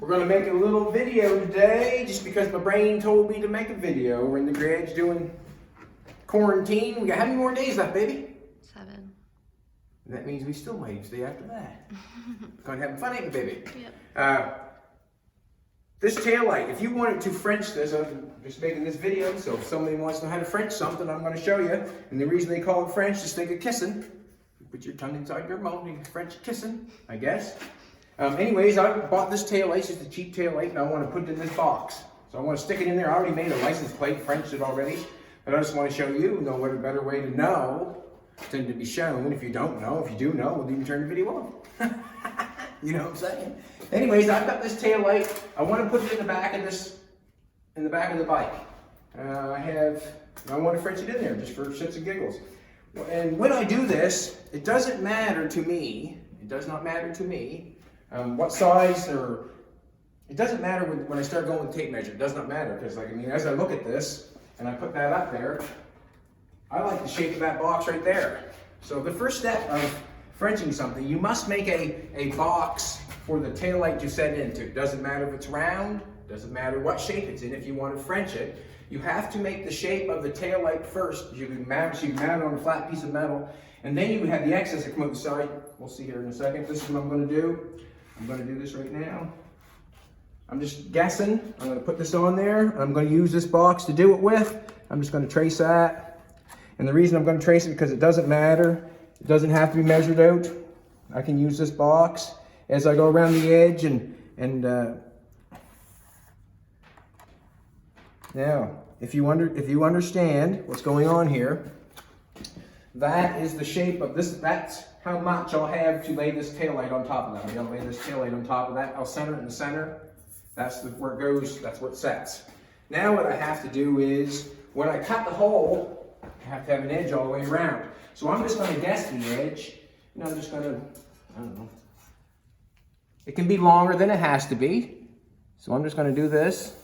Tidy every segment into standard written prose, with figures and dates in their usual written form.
We're going to make a little video today just because my brain told me to make a video. We're in the garage doing quarantine. We got how many more days left, baby? 7. And that means we still might stay after that. Going to have fun, ain't we, baby? Yep. This taillight, if you wanted to French this, I'm just making this video, so if somebody wants to know how to French something, I'm going to show you. And the reason they call it French is think of kissing. You put your tongue inside your mouth and French kissing, I guess. Anyways, I bought this taillight, it's just a cheap taillight, and I want to put it in this box. So I want to stick it in there. I already made a license plate, Frenched it already. But I just want to show you, what a better way to know than to be shown. If you don't know, if you do know, well, you can turn the video off. You know what I'm saying? Anyways, I've got this taillight. I want to put it in the back of the bike. I want to French it in there just for shits and giggles. And when I do this, it doesn't matter to me. It does not matter to me what size, or it doesn't matter when I start going with tape measure. It does not matter because, as I look at this and I put that up there, I like the shape of that box right there. So the first step of Frenching something, you must make a box for the taillight to set into. It doesn't matter if it's round, doesn't matter what shape it's in. If you want to French it, you have to make the shape of the taillight first. You can mount it on a flat piece of metal, and then you would have the excess that come out the side. We'll see here in a second. This is what I'm going to do. I'm going to do this right now. I'm just guessing. I'm going to put this on there. I'm going to use this box to do it with. I'm just going to trace that. And the reason I'm going to trace it because it doesn't matter. It doesn't have to be measured out. I can use this box as I go around the edge now, if you understand what's going on here, that is the shape of this. That's how much I'll have to lay this taillight on top of that. I'm going to lay this taillight on top of that. I'll center it in the center. That's where it goes. That's where it sets. Now what I have to do is, when I cut the hole, I have to have an edge all the way around. So I'm just going to guess the edge. And I'm just going to, I don't know. It can be longer than it has to be. So I'm just going to do this.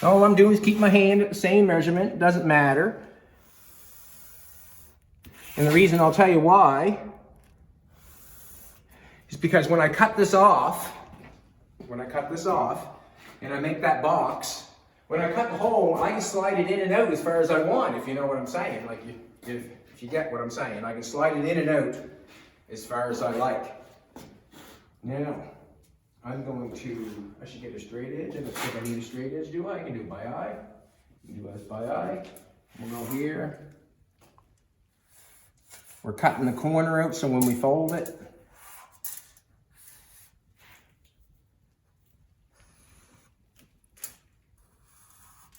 All I'm doing is keep my hand at the same measurement. It doesn't matter. And the reason I'll tell you why is because when I cut this off, and I make that box, when I cut the hole, I can slide it in and out as far as I want, if you know what I'm saying. If you get what I'm saying, I can slide it in and out as far as I like. Now, I'm going to, I should get a straight edge. I don't think I need a straight edge, do I? I can do it by eye. You can do this by eye. We'll go here. We're cutting the corner out so when we fold it,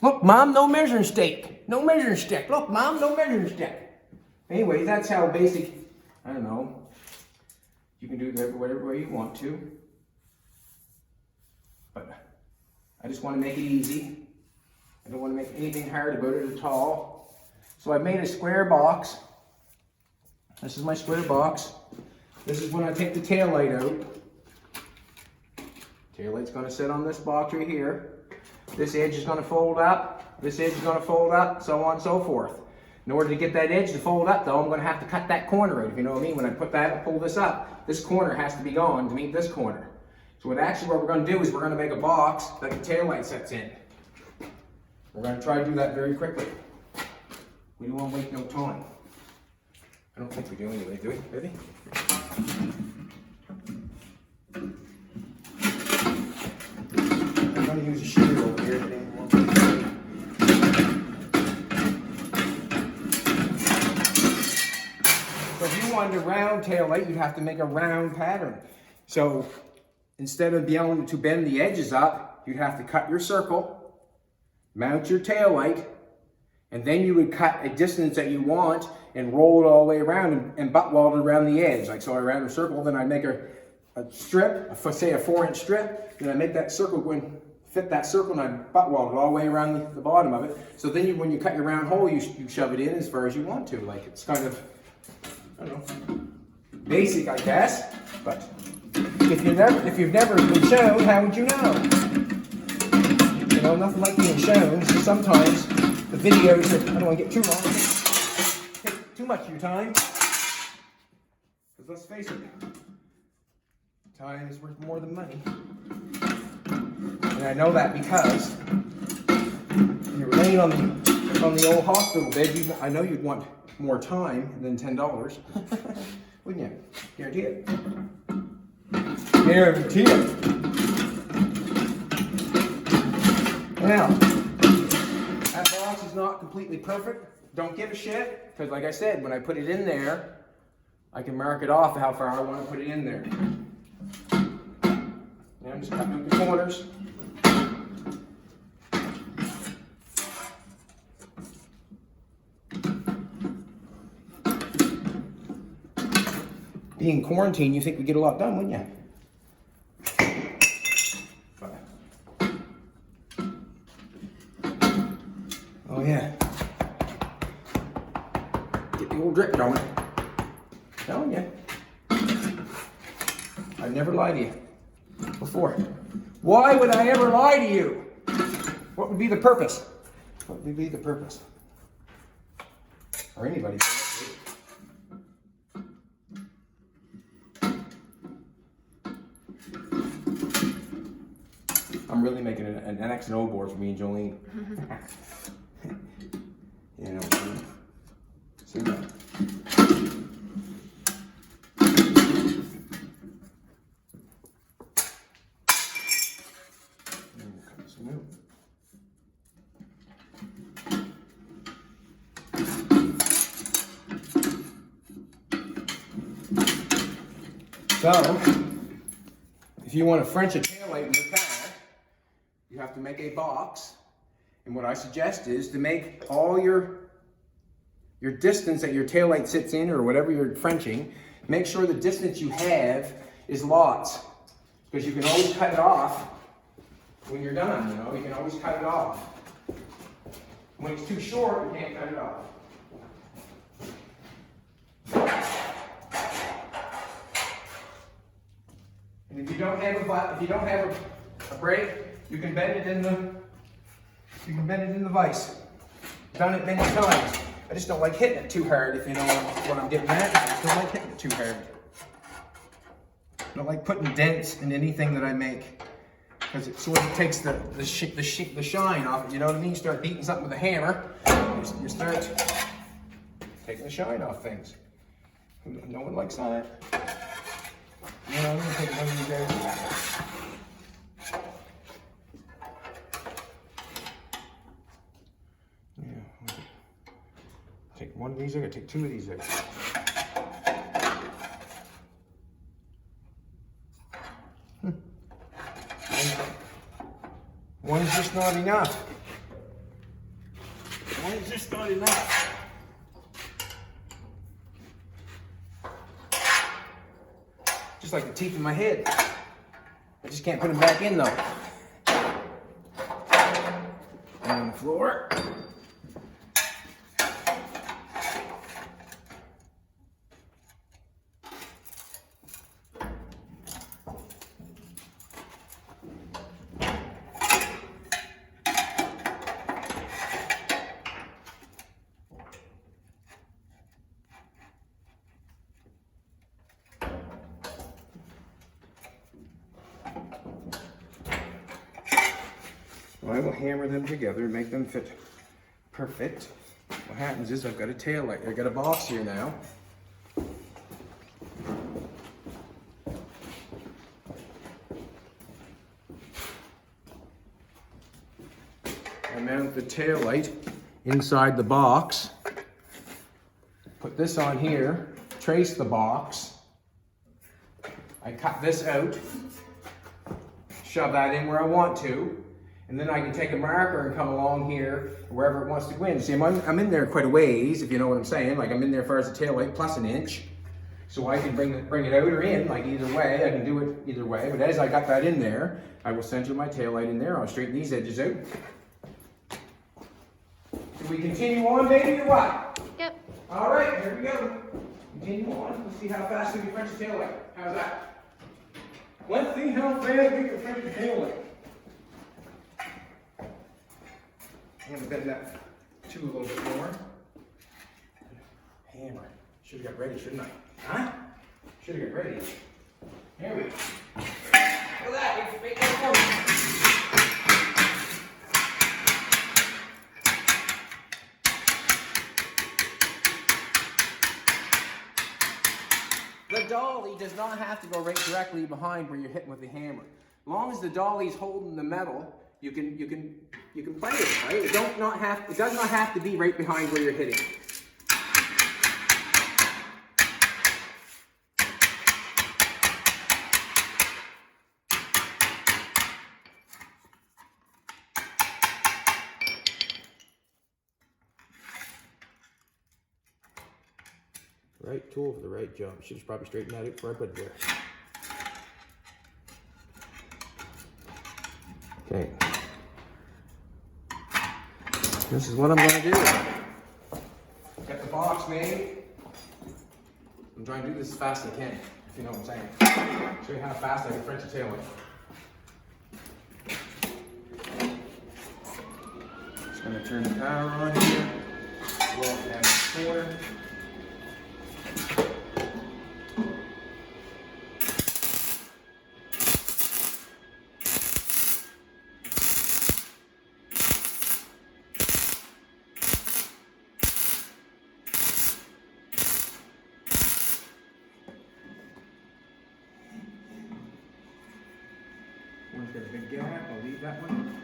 look, Mom, no measuring stick. No measuring stick. Look, Mom, no measuring stick. Anyway, that's how basic, I don't know. You can do it whatever way you want to. But I just want to make it easy. I don't want to make anything hard about it at all. So I made a square box. This is my square box. This is when I take the taillight out. Taillight's going to sit on this box right here. This edge is going to fold up, this edge is going to fold up, so on and so forth. In order to get that edge to fold up though, I'm going to have to cut that corner out, if you know what I mean. When I put that and pull this up, this corner has to be gone to meet this corner. So what we're going to do is we're going to make a box that the taillight sets in. We're going to try to do that very quickly. We don't want to waste no time. I don't think we do anyway, do we, baby? I'm going to use a shear over here. So if you wanted a round taillight, you'd have to make a round pattern. So instead of being able to bend the edges up, you'd have to cut your circle, mount your taillight, and then you would cut a distance that you want and roll it all the way around and butt weld it around the edge. Like so, I ran a circle, then I make a strip, say a 4-inch strip, and I make that circle fit that circle, and I butt weld it all the way around the bottom of it. So then when you cut your round hole, you shove it in as far as you want to. Like it's kind of, I don't know, basic, I guess. But if you've never been shown, how would you know? You know, nothing like being shown. So sometimes the videos, I don't want to get too long, take too much of your time. Because let's face it, time is worth more than money. And I know that because you're laying on the old hospital bed, I know you'd want more time than $10. Wouldn't you? Guarantee it. Guarantee it. Now, that box is not completely perfect. Don't give a shit, because like I said, when I put it in there, I can mark it off how far I want to put it in there. Now I'm just cutting up the corners. Being quarantined, you think we get a lot done, wouldn't you? Oh yeah. Get the old drip going. Telling you. I'd never lie to you before. Why would I ever lie to you? What would be the purpose? What would be the purpose? Or anybody. I'm really making an X and O board for me and Jolene. You know, see that? So, if you want to French a taillight in your car, you have to make a box. And what I suggest is to make all your distance that your taillight sits in or whatever you're Frenching, make sure the distance you have is lots. Because you can always cut it off when you're done, you know, you can always cut it off. When it's too short, you can't cut it off. And if you don't have a brake, you can bend it in the vise. Done it many times. I just don't like hitting it too hard, if you know what I'm getting at. I just don't like hitting it too hard. I don't like putting dents in anything that I make, because it sort of takes the shine off it. You know what I mean? You start beating something with a hammer, you start taking the shine off things. No one likes that. You know, I'm gonna take one of these guys. Take one of these, I'm gonna take two of these out. One's just not enough. One's just not enough. Just like the teeth in my head. I just can't put them back in though. On the floor. I will hammer them together and make them fit perfect. What happens is I've got a tail light. I've got a box here now. I mount the tail light inside the box. Put this on here. Trace the box. I cut this out. Shove that in where I want to. And then I can take a marker and come along here, wherever it wants to go in. See, I'm in there quite a ways, if you know what I'm saying. Like I'm in there as far as the tail light plus an inch. So I can bring it out or in, like either way. I can do it either way. But as I got that in there, I will center my tail light in there. I'll straighten these edges out. Do we continue on, baby, or what? Yep. All right, here we go. Continue on. Let's see how fast we can French the tail light. How's that? Let's see how fast we can French the tail light. I'm going to bend that to a little bit more. Hammer. Should have got ready, shouldn't I? Huh? Should have got ready. There we go. Look at that. Make that for me. The dolly does not have to go right directly behind where you're hitting with the hammer. As long as the dolly's holding the metal, you can play it, right? It does not have to be right behind where you're hitting. Right tool for the right job. Should have probably straightened that out before I put it there. Okay. This is what I'm going to do. Get the box made. I'm trying to do this as fast as I can, if you know what I'm saying. Show you how fast I can French a tail light. Just going to turn the power on here. Well, down the corner. One's got a big gap, I'll leave that one.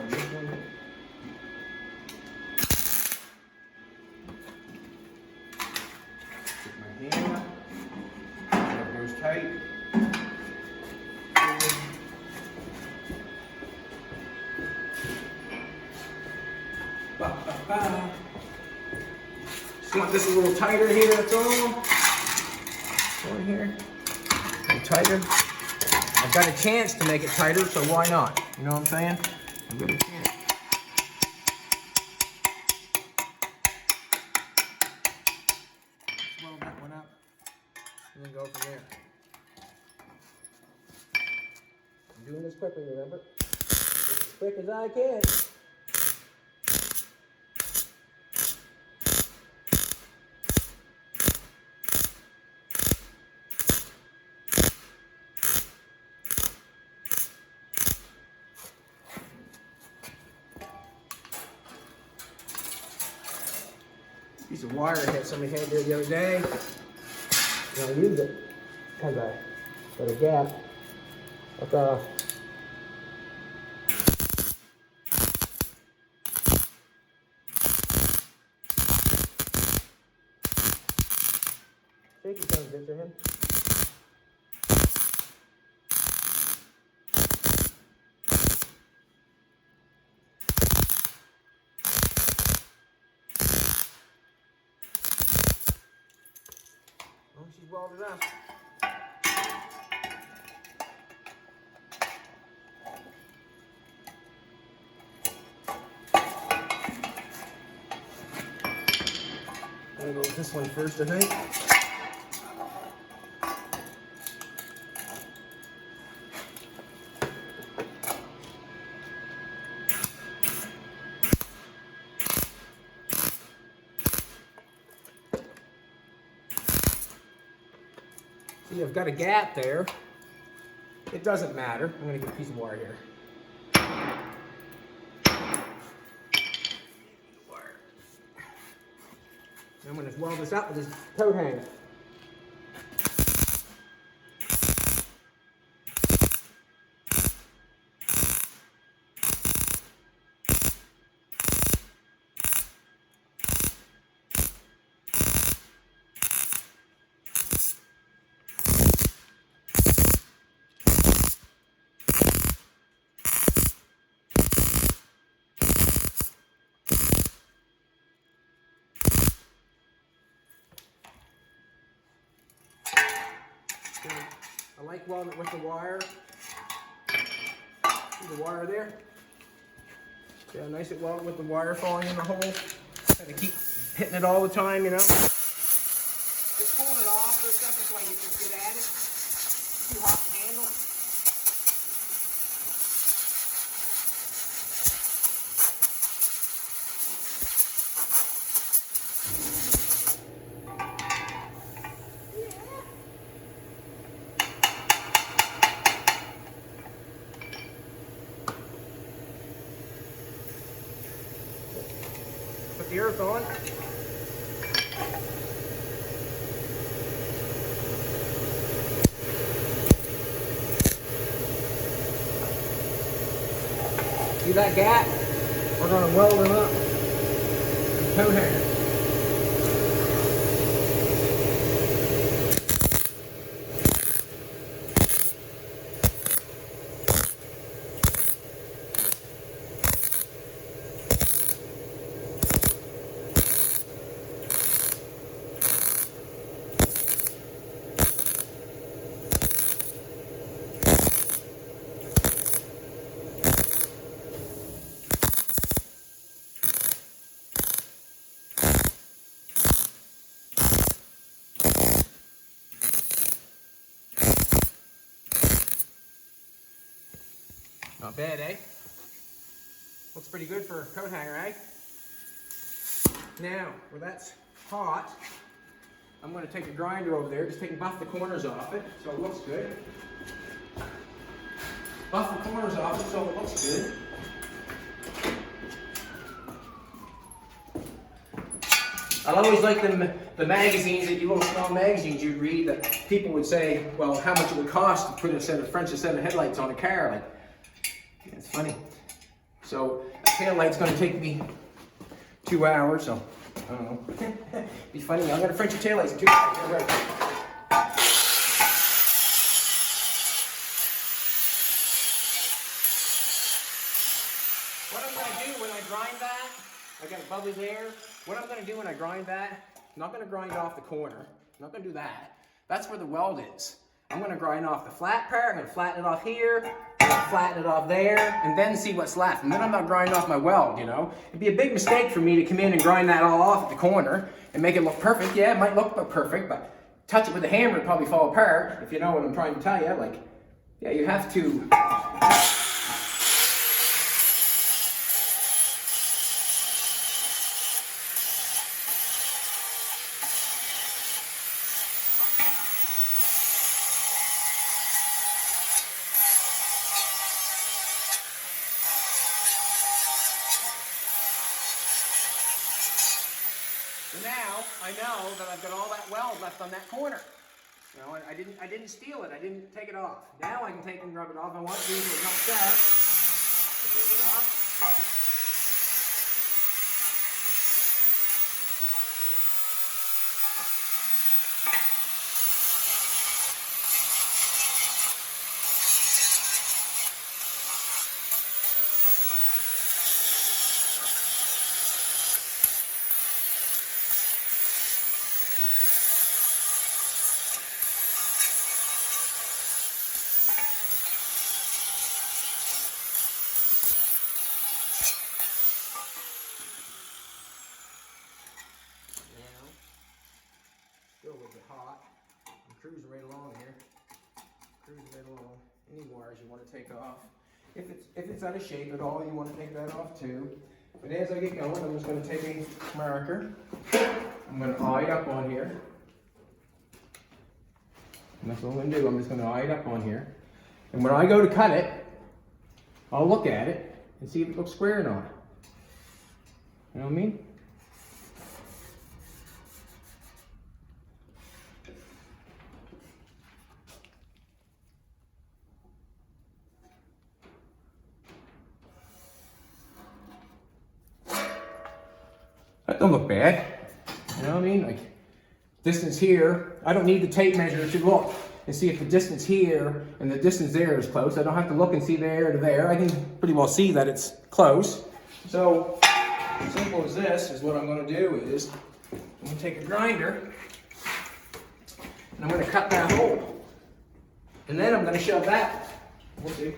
This one. Put my hand up. That goes tight. Ba, ba, ba. Just want this a little tighter here, that's all. Over here. A little tighter. I've got a chance to make it tighter, so why not? You know what I'm saying? I've got a chance. Swell that one up, and then go from there. I'm doing this quickly, remember? As quick as I can. Piece of wire I had somebody had there the other day. And I used it because I got a gap. Look off. Shake your thumbs, Mr. Hen. She's welded up. I'm gonna go with this one first, I think. See, I've got a gap there. It doesn't matter. I'm going to get a piece of wire here. I'm going to weld this up with this coat hanger. I like welding it with the wire. See the wire there? See how nice it welded with the wire falling in the hole? Got to keep hitting it all the time, you know? Just pulling it off for a second so I can just get at it. It's too hot to handle. See that gap? We're going to weld them up. Coat hanger. Not bad, eh? Looks pretty good for a coat hanger, eh? Now, where that's hot, I'm going to take a grinder over there, just buff the corners off it so it looks good. Buff the corners off it so it looks good. I always like the magazines, that you little small magazines you'd read, that people would say, well, how much it would cost to put a French set of headlights on a car. Like, yeah, it's funny. So a tail light's going to take me 2 hours, so I don't know. Be funny. I'm going to French your tail lights in 2 hours. What I'm going to do when I grind that, I got a bubbly there. What I'm going to do when I grind that, I'm not going to grind off the corner. I'm not going to do that. That's where the weld is. I'm going to grind off the flat part. I'm going to flatten it off here. I'm going to flatten it off there, and then see what's left. And then I'm not grinding off my weld, you know. It'd be a big mistake for me to come in and grind that all off at the corner and make it look perfect. Yeah, it might look perfect, but touch it with a hammer, it'd probably fall apart, if you know what I'm trying to tell you. Like, yeah, you have to... So now I know that I've got all that weld left on that corner. You know, I didn't steal it. I didn't take it off. Now I can take and rub it off. I want to, so it's not sharp. Rub it off. Still a little bit hot. I'm cruising right along here. Cruising right along. Any wires you want to take off. If it's out of shape at all, you want to take that off too. But as I get going, I'm just going to take a marker. I'm going to eye it up on here. And that's what I'm going to do. I'm just going to eye it up on here. And when I go to cut it, I'll look at it and see if it looks square or not. You know what I mean? That don't look bad. You know what I mean? Like, distance here, I don't need the tape measure to look and see if the distance here and the distance there is close. I don't have to look and see there to there. I can pretty well see that it's close. So, simple as this is what I'm going to do is, I'm going to take a grinder and I'm going to cut that hole. And then I'm going to shove that. We'll see.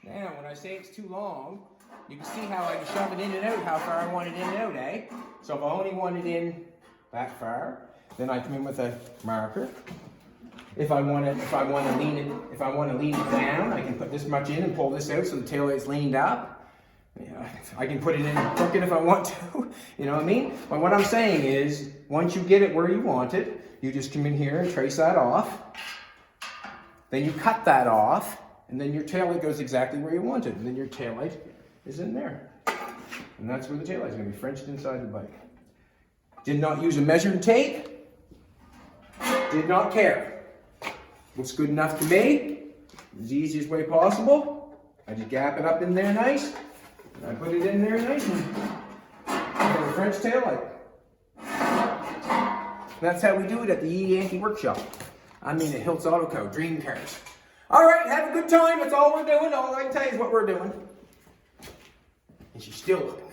Now, when I say it's too long, you can see how I can shove it in and out, how far I want it in and out, eh? So if I only want it in that far, then I come in with a marker. If I want to lean it down, I can put this much in and pull this out so the taillight's leaned up. Yeah, I can put it in crooked if I want to. You know what I mean? But what I'm saying is, once you get it where you want it, you just come in here and trace that off. Then you cut that off, and then your taillight goes exactly where you want it. And then your taillight is in there. And that's where the taillight is going to be Frenched inside the bike. Did not use a measuring tape. Did not care. Looks good enough to me. The easiest way possible. I just gap it up in there nice. And I put it in there nice. And a French taillight. That's how we do it at the Yankee Workshop. I mean at Hiltz Auto Co. Dream Cars. Alright, have a good time. That's all we're doing. All I can tell you is what we're doing. And she's still looking.